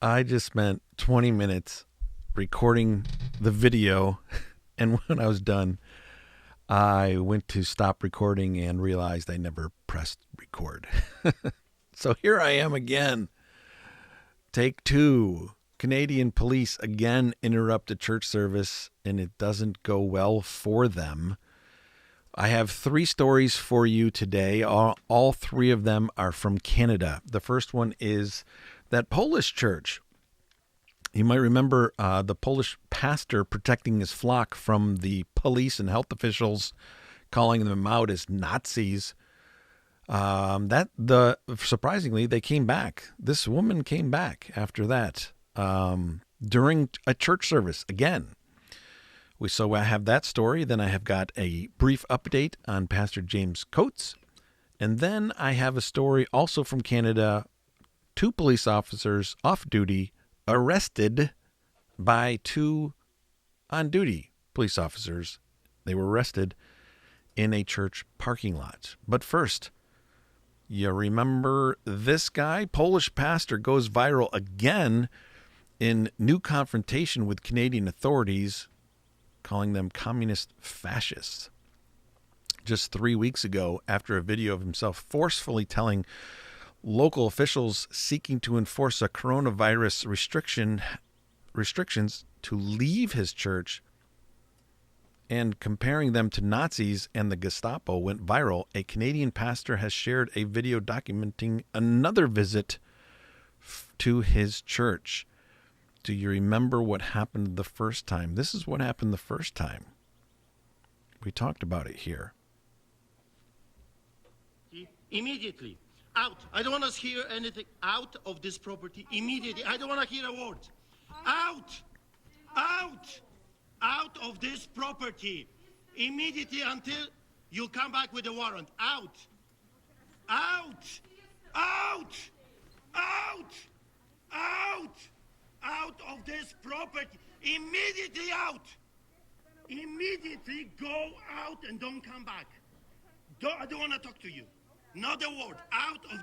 I just spent 20 minutes recording the video, and when I was done, I went to stop recording and realized I never pressed record. So here I am again. Take two. Canadian police again interrupt a church service, and it doesn't go well for them. I have three stories for you today. All three of them are from Canada. The first one is that Polish church. You might remember the Polish pastor protecting his flock from the police and health officials, calling them out as Nazis. Surprisingly, they came back. This woman came back after that during a church service again. So I have that story. Then I have got a brief update on Pastor James Coates. And then I have a story also from Canada. Two police officers off duty arrested by two on-duty police officers. They were arrested in a church parking lot. But first, you remember this guy? Polish pastor goes viral again in new confrontation with Canadian authorities, calling them communist fascists. Just 3 weeks ago, after a video of himself forcefully telling local officials seeking to enforce a coronavirus restrictions to leave his church and comparing them to Nazis and the Gestapo went viral, a Canadian pastor has shared a video documenting another visit to his church. Do you remember what happened the first time? This is what happened the first time. We talked about it here. Immediately. Out. I don't want to hear anything. Out of this property. Immediately. I don't want to hear a word. Out. Out. Out of this property. Immediately until you come back with a warrant. Out. Out. Out. Out. Out. Out of this property. Immediately out. Immediately go out and don't come back. I don't want to talk to you. Not a word. Out of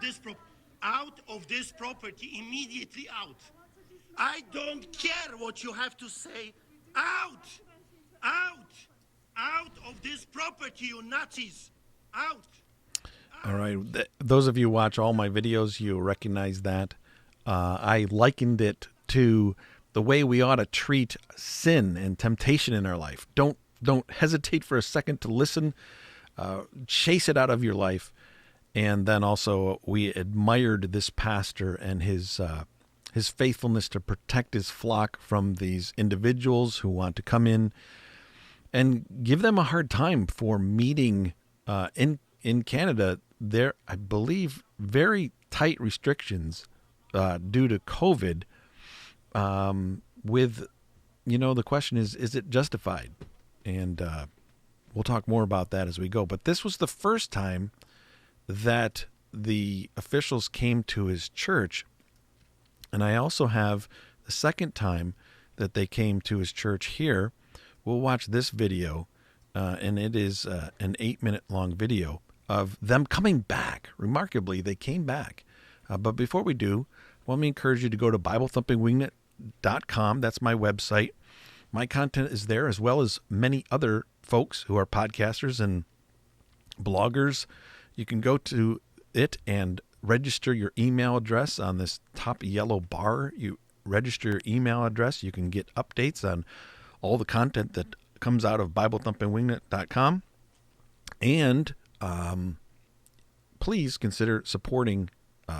this property. Immediately out. I don't care what you have to say. Out. Out. Out of this property, you Nazis. Out. All right. Those of you who watch all my videos, you recognize that. I likened it to the way we ought to treat sin and temptation in our life. Don't hesitate for a second to listen. Chase it out of your life. And then also we admired this pastor and his faithfulness to protect his flock from these individuals who want to come in and give them a hard time for meeting in Canada. There, I believe, very tight restrictions due to COVID. The question is it justified? And we'll talk more about that as we go. But this was the first time that the officials came to his church. And I also have the second time that they came to his church here. We'll watch this video, and it is an 8-minute long video of them coming back. Remarkably, they came back. But before we do, let me encourage you to go to BibleThumpingWingnut.com. That's my website. My content is there, as well as many other folks who are podcasters and bloggers. You can go to it and register your email address on this top yellow bar. You register your email address. You can get updates on all the content that comes out of BibleThumpingWingnut.com. And please consider supporting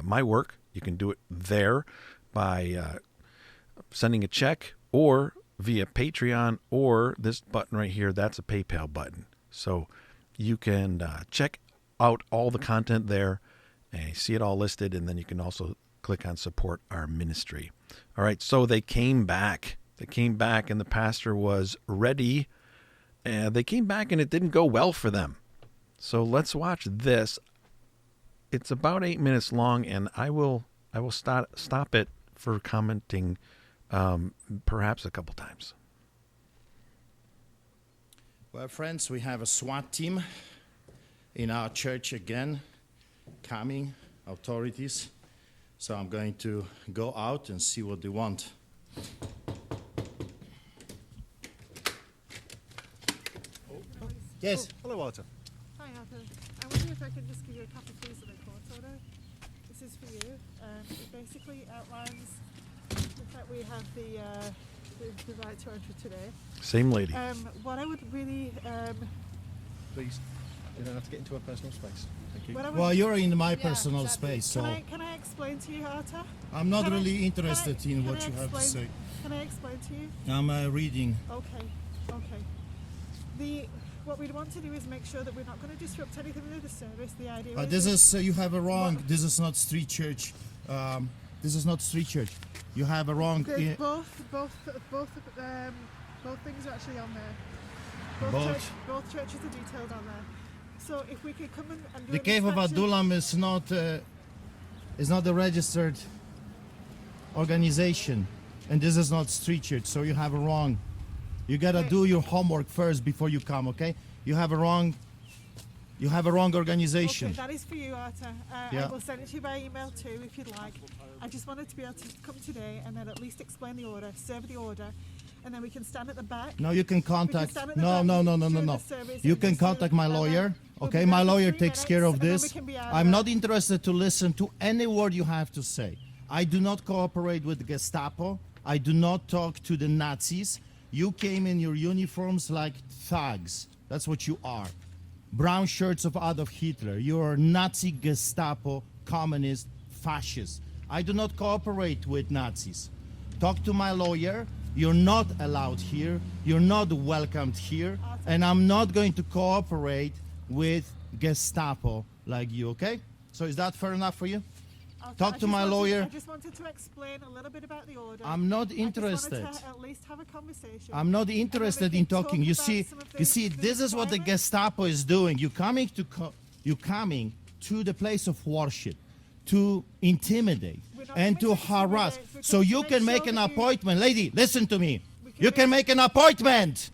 my work. You can do it there by sending a check or via Patreon, or this button right here. That's a PayPal button. So you can check out all the content there and see it all listed, and then you can also click on support our ministry. All right, so they came back. And the pastor was ready. And they came back and it didn't go well for them. So let's watch this. It's about 8 minutes long, and I will stop it for commenting perhaps a couple times. Well, friends, we have a SWAT team in our church again, coming, authorities, So I'm going to go out and see what they want. Yes. Hello, Artur. Hi, Arthur. I wonder if I could just give you a copy, please, of the court order. This is for you. It basically outlines the fact we have the right to enter today. Same lady. What I would really, Please, you don't have to get into a personal space. Thank you. what I would, Well, you're in my Yeah, personal exactly. space, so Can I explain to you, Arthur? I'm not Can I- really interested in can what I you have to say. explain- Can I explain to you? I'm reading. Okay. What we'd want to do is make sure that we're not going to disrupt anything with the service. The idea This is is you have a wrong. This is not street church. This is not street church. You have a wrong. there's both things are actually on there. Both churches are detailed on there. So if we could come and do The an Cave of inspection- Adullam is not a registered organization, and this is not street church. So you have a wrong. You gotta Okay. do your homework first before you come. Okay? You have a wrong. You have a wrong organization. Okay, that is for you, Arthur. Yeah. I will send it to you by email too, if you'd like. I just wanted to be able to come today and then at least explain the order, serve the order, and then we can stand at the back. No, you can contact. stand at the No, back no, no, no, no, during no. the service You and can just contact my blah, blah. lawyer. We'll Okay, be my there for lawyer 3 takes care minutes, of and then this. we can be out of I'm there. not interested to listen to any word you have to say. I do not cooperate with Gestapo. I do not talk to the Nazis. You came in your uniforms like thugs. That's what you are. Brown shirts of Adolf Hitler. You're Nazi, Gestapo, communist, fascist. I do not cooperate with Nazis. Talk to my lawyer. You're not allowed here. You're not welcomed here. And I'm not going to cooperate with Gestapo like you, okay? So is that fair enough for you? Arthur, Talk I to just my wanted- lawyer. I just wanted to explain a little bit about the order. I'm not I just wanted interested. to at least have a conversation. I'm not And then we interested can in talk talking. You about see, some of you see, the this is what the requirements. Gestapo is doing. You coming to the place of worship to intimidate We're not and to coming to harass. intimidate. We're So coming to you make can sure make an that you- appointment, lady. Listen to me. We can You can make- make an appointment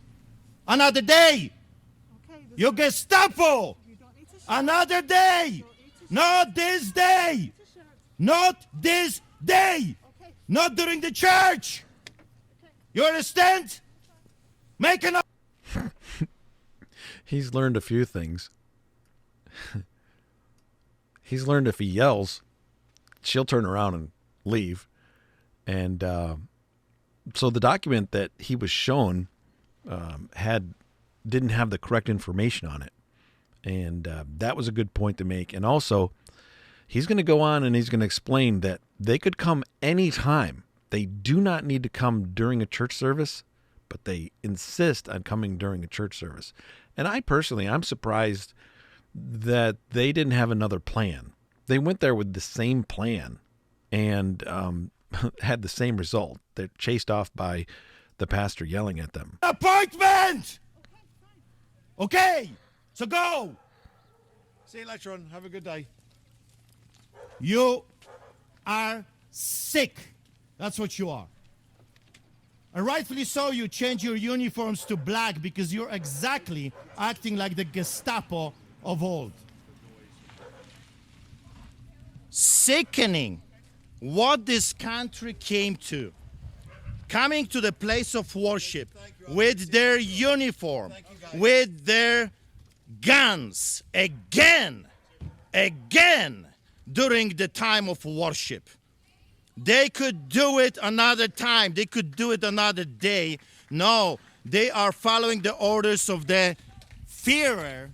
another day. Okay, You Gestapo you don't need to shout. another day. Not this day. Not this day. Okay. Not during the church. You understand? Make an He's learned a few things. He's learned if he yells, she'll turn around and leave. And so the document that he was shown didn't have the correct information on it. And that was a good point to make. And also, he's going to go on and he's going to explain that they could come anytime. They do not need to come during a church service, but they insist on coming during a church service. And I'm surprised that they didn't have another plan. They went there with the same plan and had the same result. They're chased off by the pastor yelling at them. appointment. Okay, so go. See you later on. Have a good day. You are sick. That's what you are. And rightfully so, you change your uniforms to black because you're exactly acting like the Gestapo of old. Sickening what this country came to. Coming to the place of worship with their uniform, with their guns, again, during the time of worship. They could do it another time. They could do it another day. No, they are following the orders of the Führer,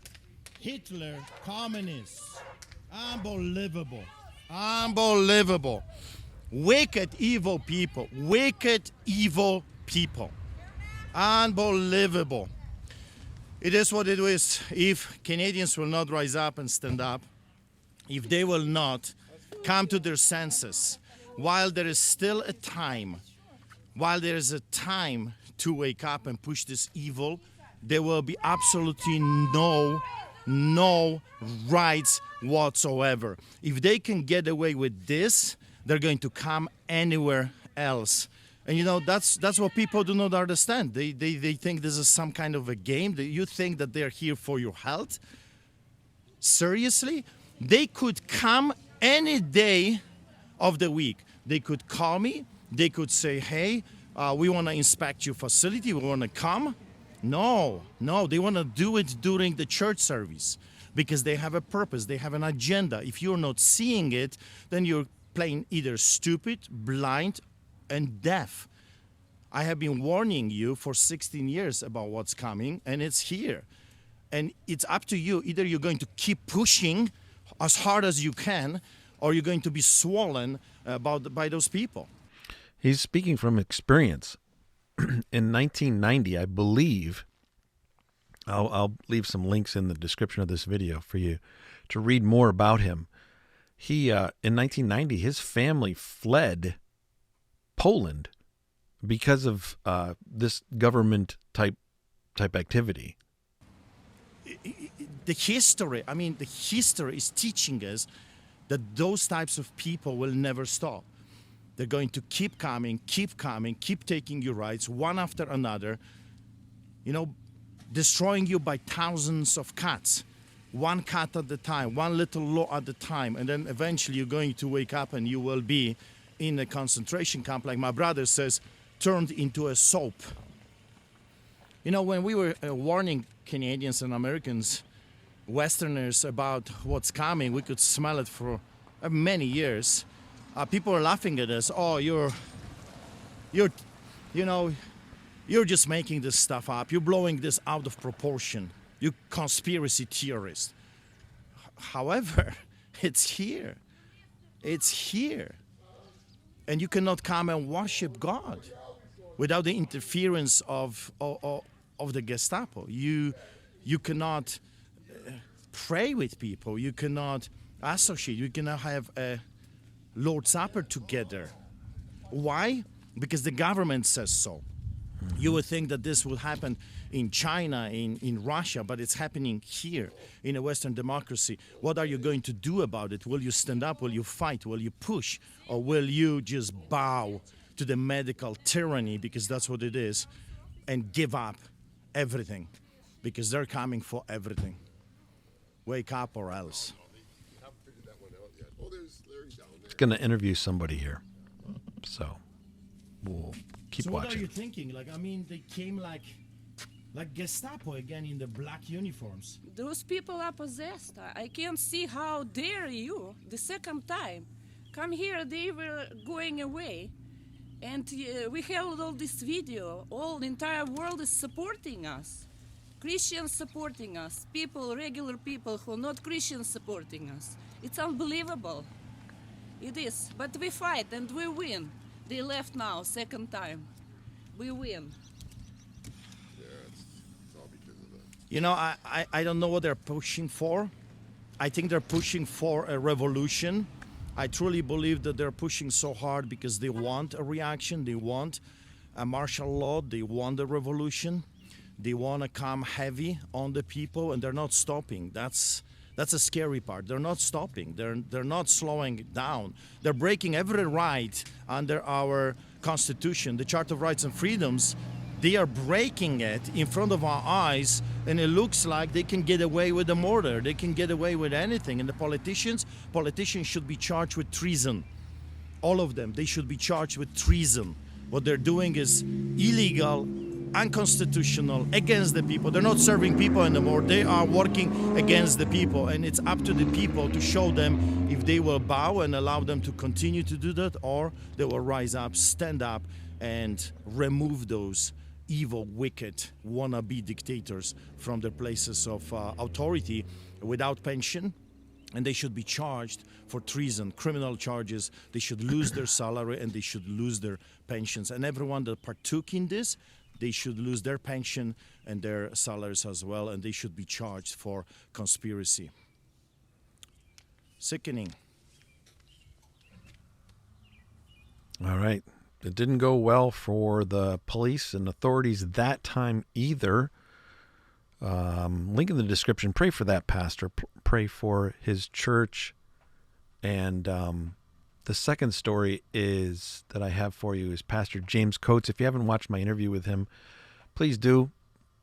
Hitler, communists. Unbelievable. Unbelievable. Wicked, evil people. Wicked, evil people. Unbelievable. It is what it is. If Canadians will not rise up and stand up, if they will not come to their senses, while there is still a time, while there is a time to wake up and push this evil, there will be absolutely no rights whatsoever. If they can get away with this, they're going to come anywhere else. And you know, that's what people do not understand. They think this is some kind of a game. You think that they're here for your health? Seriously? They could come any day of the week. They could call me. They could say, hey, we want to inspect your facility. We want to come. No, they want to do it during the church service because they have a purpose. They have an agenda. If you're not seeing it, then you're playing either stupid, blind, and deaf. I have been warning you for 16 years about what's coming, and it's here. And it's up to you. Either you're going to keep pushing as hard as you can, or you're going to be swollen by those people. He's speaking from experience. In 1990, I believe, I'll leave some links in the description of this video for you to read more about him. He, in 1990, his family fled Poland because of this government type activity. The history is teaching us that those types of people will never stop. They're going to keep coming, keep taking your rights one after another, destroying you by thousands of cuts, one cut at a time, one little law at a time, and then eventually you're going to wake up and you will be in a concentration camp, like my brother says, turned into a soap. When we were warning Canadians and Americans, Westerners, about what's coming, we could smell it for many years. People are laughing at us. Oh, you're just making this stuff up. You're blowing this out of proportion. You conspiracy theorist. However, it's here. It's here. And you cannot come and worship God without the interference of the Gestapo. You cannot pray with people. You cannot associate. You cannot have a Lord's Supper together. Why? Because the government says so. You would think that this would happen in China, in Russia, but it's happening here in a Western democracy. What are you going to do about it? Will you stand up? Will you fight? Will you push? Or will you just bow to the medical tyranny, because that's what it is, and give up everything? Because they're coming for everything. Wake up or else. It's going to interview somebody here. So we'll keep watching. What are you thinking? They came like Gestapo again in the black uniforms. Those people are possessed. I can't see how dare you, the second time. Come here, they were going away. And we held all this video. All the entire world is supporting us. Christians supporting us. People, regular people who are not Christians supporting us. It's unbelievable. It is. But we fight and we win. They left now, second time. We win. Yeah, it's all because of that. I don't know what they're pushing for. I think they're pushing for a revolution. I truly believe that they're pushing so hard because they want a reaction. They want a martial law. They want a revolution. They want to come heavy on the people, and they're not stopping. That's a scary part. They're not stopping. They're not slowing down. They're breaking every right under our Constitution, the Charter of Rights and Freedoms. They are breaking it in front of our eyes, and it looks like they can get away with the murder. They can get away with anything. And the politicians should be charged with treason. All of them, they should be charged with treason. What they're doing is illegal, unconstitutional, against the people. They're not serving people anymore. They are working against the people, and it's up to the people to show them if they will bow and allow them to continue to do that, or they will rise up, stand up, and remove those evil, wicked, wannabe dictators from their places of authority without pension. And they should be charged for treason, criminal charges. They should lose their salary, and they should lose their pensions. And everyone that partook in this, they should lose their pension and their salaries as well, and they should be charged for conspiracy. Sickening. All right. It didn't go well for the police and authorities that time either. Link in the description. Pray for that pastor. Pray for his church. And the second story is that I have for you is Pastor James Coates. If you haven't watched my interview with him, please do.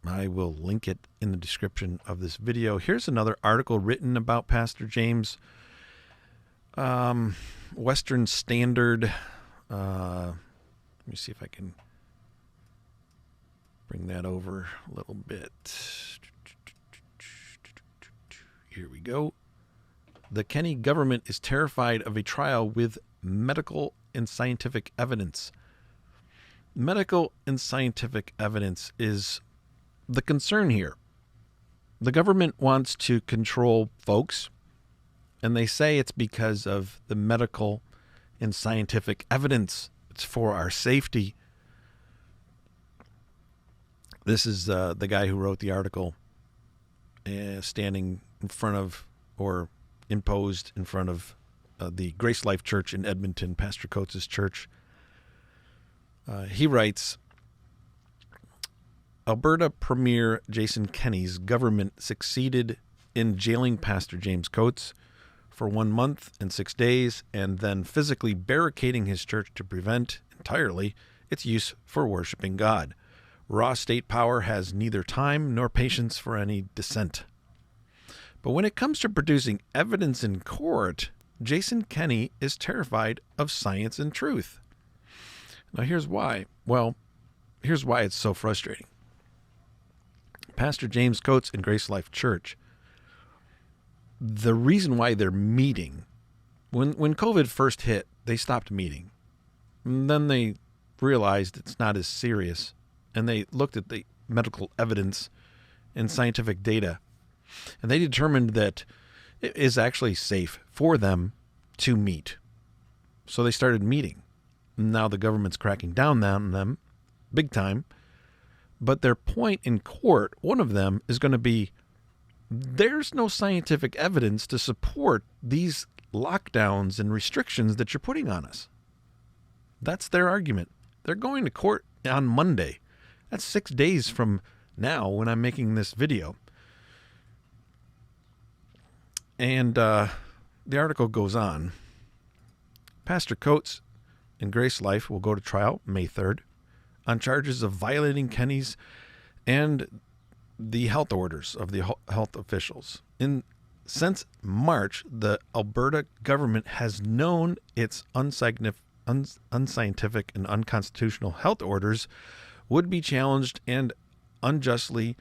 I will link it in the description of this video. Here's another article written about Pastor James. Western Standard. Let me see if I can bring that over a little bit. Here we go. The Kenney government is terrified of a trial with medical and scientific evidence. Medical and scientific evidence is the concern here. The government wants to control folks, and they say it's because of the medical and scientific evidence. It's for our safety. This is the guy who wrote the article, standing in front of, or imposed in front of, the Grace Life Church in Edmonton, Pastor Coates' church. He writes, Alberta Premier Jason Kenney's government succeeded in jailing Pastor James Coates for 1 month and 6 days, and then physically barricading his church to prevent entirely its use for worshiping God. Raw state power has neither time nor patience for any dissent. But when it comes to producing evidence in court, Jason Kenney is terrified of science and truth. Now here's why. Well, here's why it's so frustrating. Pastor James Coates and Grace Life Church, the reason why they're meeting, when COVID first hit, they stopped meeting. And then they realized it's not as serious, and they looked at the medical evidence and scientific data, and they determined that it is actually safe for them to meet. So they started meeting. Now the government's cracking down on them big time. But their point in court, one of them, is going to be, there's no scientific evidence to support these lockdowns and restrictions that you're putting on us. That's their argument. They're going to court on Monday. That's 6 days from now when I'm making this video. And the article goes on. Pastor Coates and Grace Life will go to trial May 3rd on charges of violating Kenney's and the health orders of the health officials. Since March, the Alberta government has known its unscientific and unconstitutional health orders would be challenged, and unjustified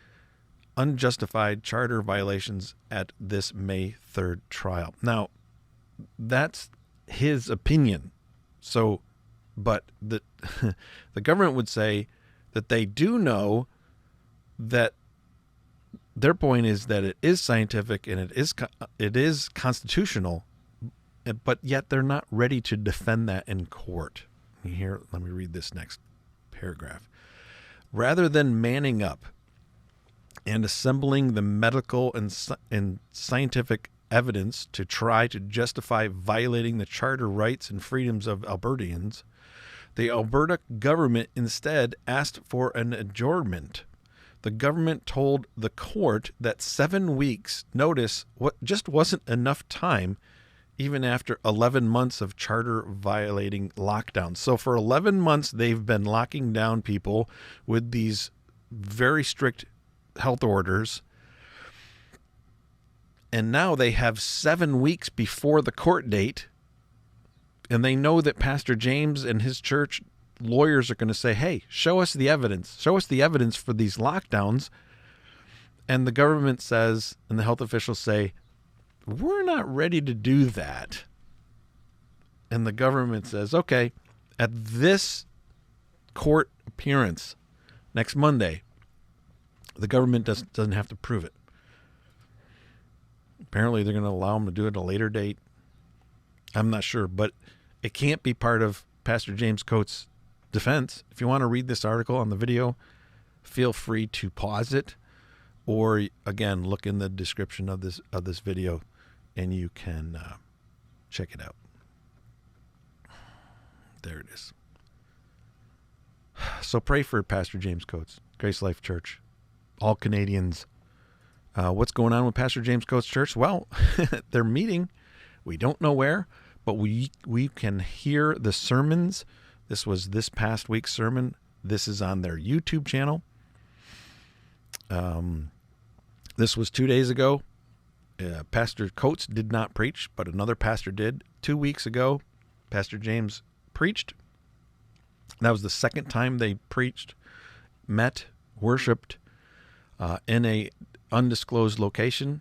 charter violations at this May 3rd trial. Now, that's his opinion. So, but the government would say that they do know that their point is that it is scientific and it is constitutional, but yet they're not ready to defend that in court. Here, let me read this next paragraph. Rather than manning up and assembling the medical and scientific evidence to try to justify violating the charter rights and freedoms of Albertians, the Alberta government instead asked for an adjournment. The government told the court that 7 weeks' notice just wasn't enough time, even after 11 months of charter-violating lockdowns. So for 11 months, they've been locking down people with these very strict health orders. And now they have 7 weeks before the court date. And they know that Pastor James and his church lawyers are going to say, hey, show us the evidence. Show us the evidence for these lockdowns. And the government says, and the health officials say, we're not ready to do that. And the government says, okay, at this court appearance next Monday, the government doesn't have to prove it. Apparently, they're going to allow them to do it at a later date. I'm not sure, but it can't be part of Pastor James Coates' defense. If you want to read this article on the video, feel free to pause it, or again, look in the description of this video, and you can check it out. There it is. So pray for Pastor James Coates, Grace Life Church, all Canadians. What's going on with Pastor James Coates' church? Well, they're meeting. We don't know where, but we can hear the sermons. This was this past week's sermon. This is on their YouTube channel. This was 2 days ago. Pastor Coates did not preach, but another pastor did 2 weeks ago. Pastor James preached. That was the second time they preached, met, worshipped in a undisclosed location.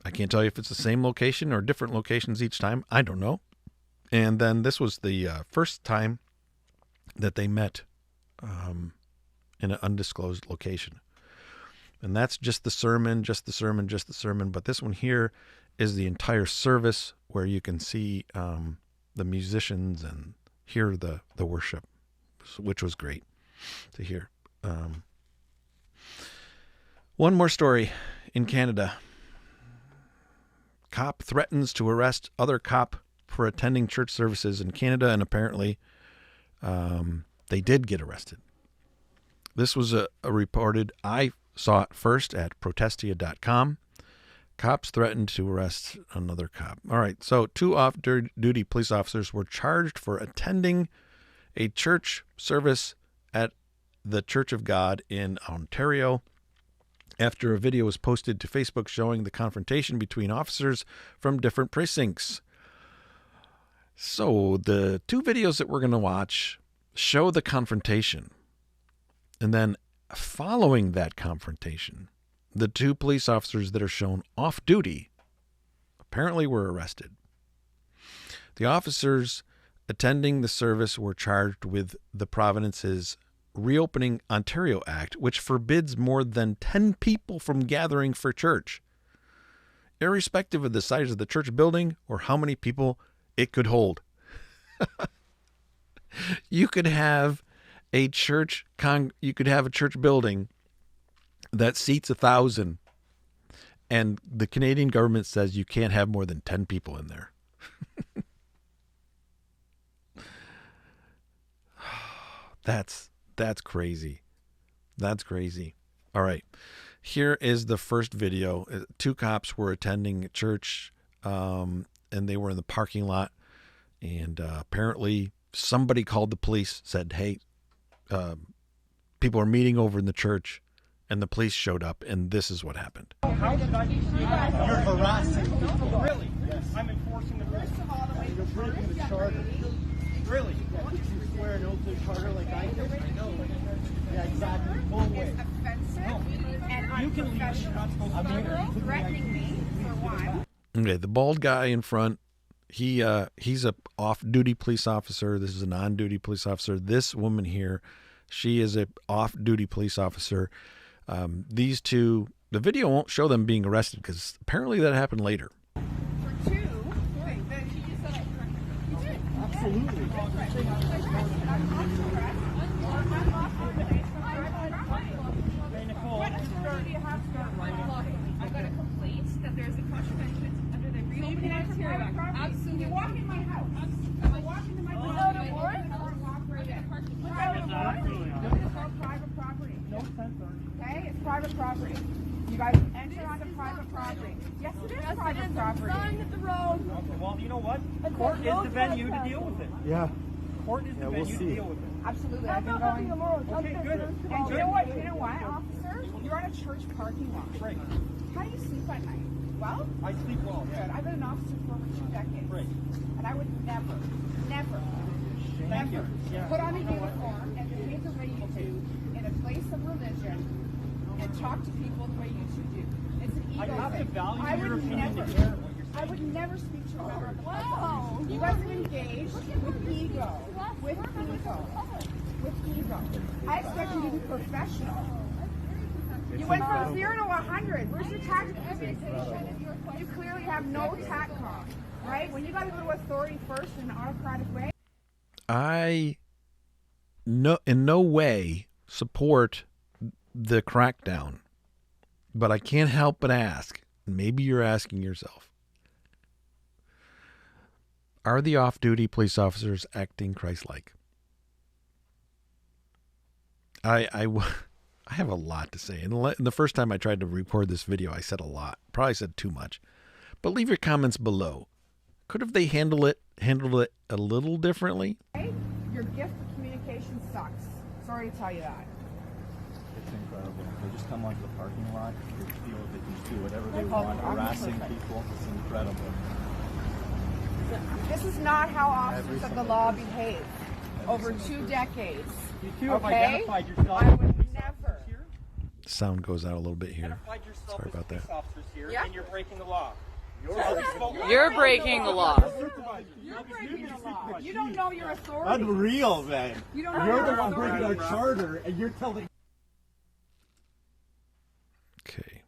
I can't tell you if it's the same location or different locations each time. I don't know. And then this was the first time that they met in an undisclosed location. And that's just the sermon, just the sermon, just the sermon. But this one here is the entire service where you can see the musicians and hear the worship, which was great to hear. One more story in Canada. Cop threatens to arrest other cop for attending church services in Canada, and apparently they did get arrested. This was a reported, I saw it first at Protestia.com. Cops threatened to arrest another cop. All right, so 2 off-duty police officers were charged for attending a church service at the Church of God in Ontario after a video was posted to Facebook showing the confrontation between officers from different precincts. So the 2 videos that we're going to watch show the confrontation. And then following that confrontation, the 2 police officers that are shown off duty apparently were arrested. The officers attending the service were charged with the province's Reopening Ontario Act, which forbids more than 10 people from gathering for church, irrespective of the size of the church building or how many people it could hold. You could have a church building that seats 1,000, and the Canadian government says you can't have more than 10 people in there. That's crazy. That's crazy. All right. Here is the first video. 2 cops were attending church, and they were in the parking lot. And apparently somebody called the police, said, hey, people are meeting over in the church. And the police showed up, and this is what happened. How did I see that? You're harassing people. Really? Yes. I'm enforcing the rules. You're breaking the charter. Really? Did you swear an oath to the charter like I did? I know. Yeah, exactly. Pull away. Offensive and you can leave. You're not supposed to be here. Threatening me, for one. Okay, the bald guy in front, he's a off-duty police officer. This is a on-duty police officer. This woman here, she is a off-duty police officer. These 2, the video won't show them being arrested because apparently that happened later. For 2, you said I corrected. Absolutely. I got a complaint that there's a contravention under the Reopening Ontario Act. Absolutely. You walk in my house. I walk into my house. Without a warrant? It's called private property. No offense, Okay, it's private property. You guys enter onto private property. Yes, it is private property. Hit the road. Okay, well, you know what? Court is the venue to deal with it. Yeah. Court is the venue to deal with it. Absolutely. I've been going. Okay, good. And you know what? You know what, officer? You're on a church parking lot. Right. How do you sleep at night? Well? I sleep well. Good. I've been an officer for over 2 decades. Right. And I would never Thank you. Yeah. put on a uniform and behave the way you do in a place of religion and talk to people the way you 2 do. It's an ego I have to thing. value your opinion to care what you're saying. I would never speak to a member of the public. You guys are engaged with ego. With ego. With ego. I expect you to be professional. You went from 0 to 100. Where's your tactical communication? You clearly have no TACCOM, right? When you got to go to authority first in an autocratic way. I in no way support the crackdown, but I can't help but ask, maybe you're asking yourself, are the off-duty police officers acting Christ-like? I have a lot to say. And the first time I tried to record this video, I said a lot. Probably said too much. But leave your comments below. Could have they handled it a little differently? Your gift of communication sucks. Sorry to tell you that. It's incredible. They just come onto the parking lot. They feel they can just do whatever they want, harassing people. It's incredible. This is not how officers of the law behave over 2 decades. You two have Okay? identified yourself. I would never. Sound goes out a little bit here. Identified yourself Sorry as about police that. officers here, Yeah. and you're breaking the law. You're breaking the law. You're breaking the law. You don't know your authority. Unreal, man. You don't know You're your the one breaking our authority. charter, and you're telling. Okay.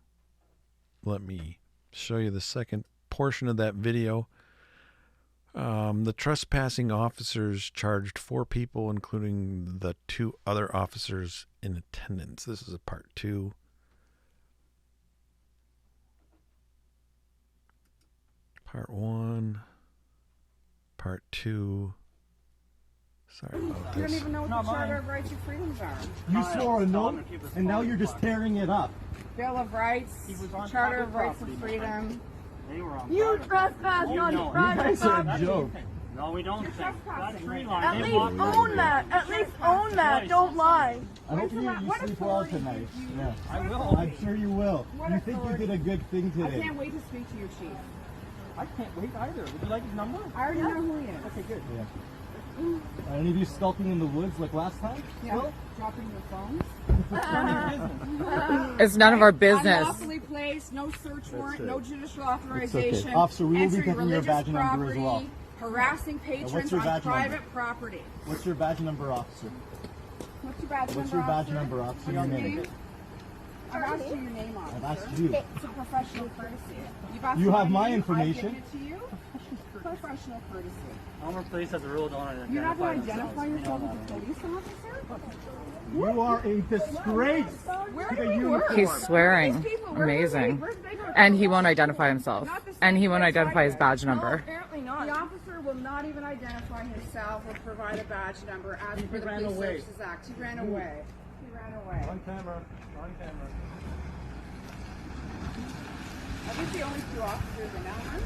Let me show you the second portion of that video. The trespassing officers charged 4 people, including the 2 other officers in attendance. This is a part 2. Part 1. Part 2. Sorry about You don't this. even know what the Charter of Rights and Freedoms are. You swore an oath, and now you're just tearing it up. Bill of Rights, He was on Charter private of Rights property, and my Freedom. They were on You private trespass property. on You know. private You guys are a property. joke. No, we don't. That's tree line. At They least walk right own through that. it. At least own that. Don't lie. I hope you What sleep well authority tonight. give you- Yeah. I will. I'm sure you will. What You think you authority? did a good thing I today. can't wait to speak to your chief. I can't wait either. Would you like his number? I already know who he is. Okay, good. Yeah. Are any of you skulking in the woods like last time? Yeah. Dropping your phones. It's none of our business. Unlawfully placed, no search warrant, it. no judicial authorization. Officer, we will be entering taking your religious badge number as well. property, harassing patrons your on badge number? private property. What's your badge number, officer? What's your badge What's number? your badge officer? number, officer? What's Your your name? I've asked you your name, officer. I've asked you. It's a professional courtesy. You've asked You me have my name, information. I've given it to you. Professional courtesy. Elmer Police has a rule don't identify You're not going to themselves. identify You know yourself that, as a right? police officer? You are a disgrace. Where to do the we uniform. work? He's swearing. These people, where do they- Amazing. where do they go to And he school? won't identify himself. Not the And he same won't place identify I his did. badge No, number. apparently not. The officer will not even identify himself or provide a badge number as per the ran Police away. Services Act. He ran away. He ran away. On camera. On camera. Are these the only 2 officers in Elmer?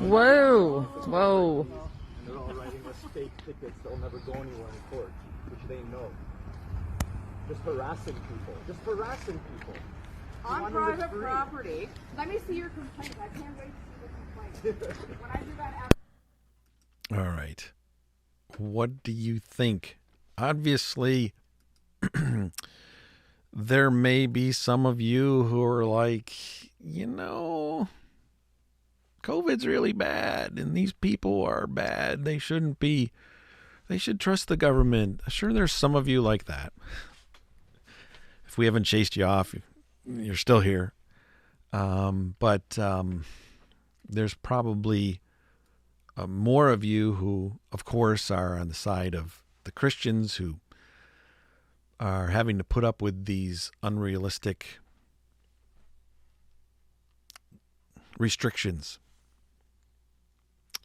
Whoa. Whoa. They're all writing us fake tickets that'll never go anywhere in court, which they know. Just harassing people. Just harassing people. On want them to private free. property. Let me see your complaint. I can't wait to see the complaint. When I do that after. All right. What do you think? Obviously, there may be some of you who are like, COVID's really bad and these people are bad. They shouldn't be. They should trust the government. Sure, there's some of you like that. If we haven't chased you off, you're still here. But there's probably more of you who, of course, are on the side of the Christians who are having to put up with these unrealistic restrictions.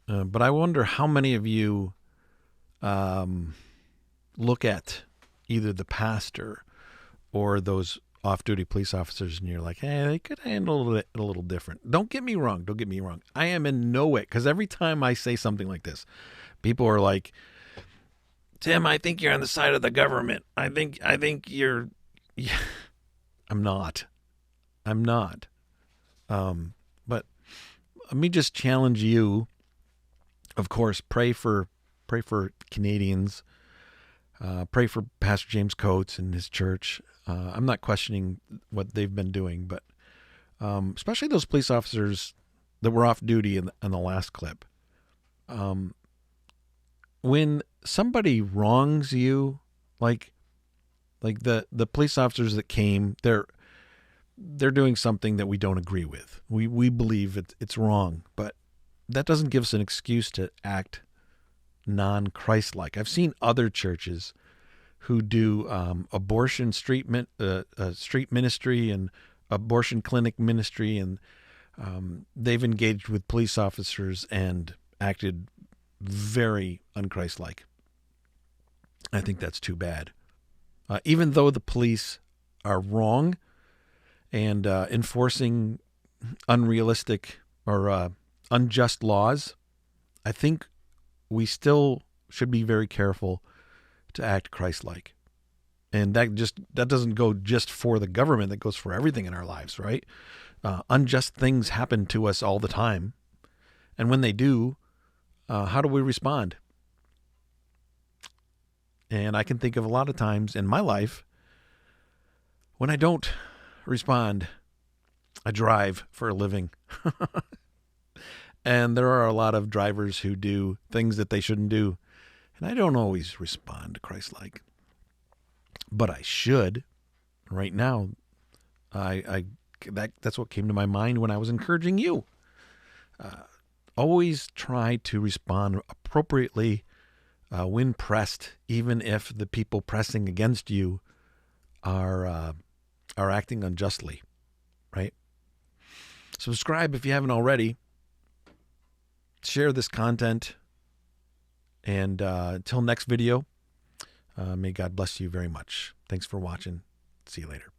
But I wonder how many of you look at either the pastor or those off-duty police officers and you're like, hey, they could handle it a little different. Don't get me wrong. I am in no way, because every time I say something like this, people are like, Tim, I think you're on the side of the government. I think you're... Yeah. I'm not. But let me just challenge you. Of course, pray for Canadians. Pray for Pastor James Coates and his church. I'm not questioning what they've been doing, but especially those police officers that were off duty in the last clip. When somebody wrongs you, like the police officers that came, they're doing something that we don't agree with. We believe it's wrong, but that doesn't give us an excuse to act non-Christ-like. I've seen other churches who do abortion street ministry and abortion clinic ministry, and they've engaged with police officers and acted very un-Christ-like. I think that's too bad. Even though the police are wrong and enforcing unrealistic or unjust laws, I think we still should be very careful to act Christ-like. And that doesn't go just for the government. That goes for everything in our lives, right? Unjust things happen to us all the time. And when they do, how do we respond? And I can think of a lot of times in my life when I don't respond. I drive for a living. And there are a lot of drivers who do things that they shouldn't do. And I don't always respond Christ-like. But I should. Right now, that's what came to my mind when I was encouraging you. Always try to respond appropriately when pressed, even if the people pressing against you are acting unjustly, right? Subscribe if you haven't already. Share this content. And until next video, may God bless you very much. Thanks for watching. See you later.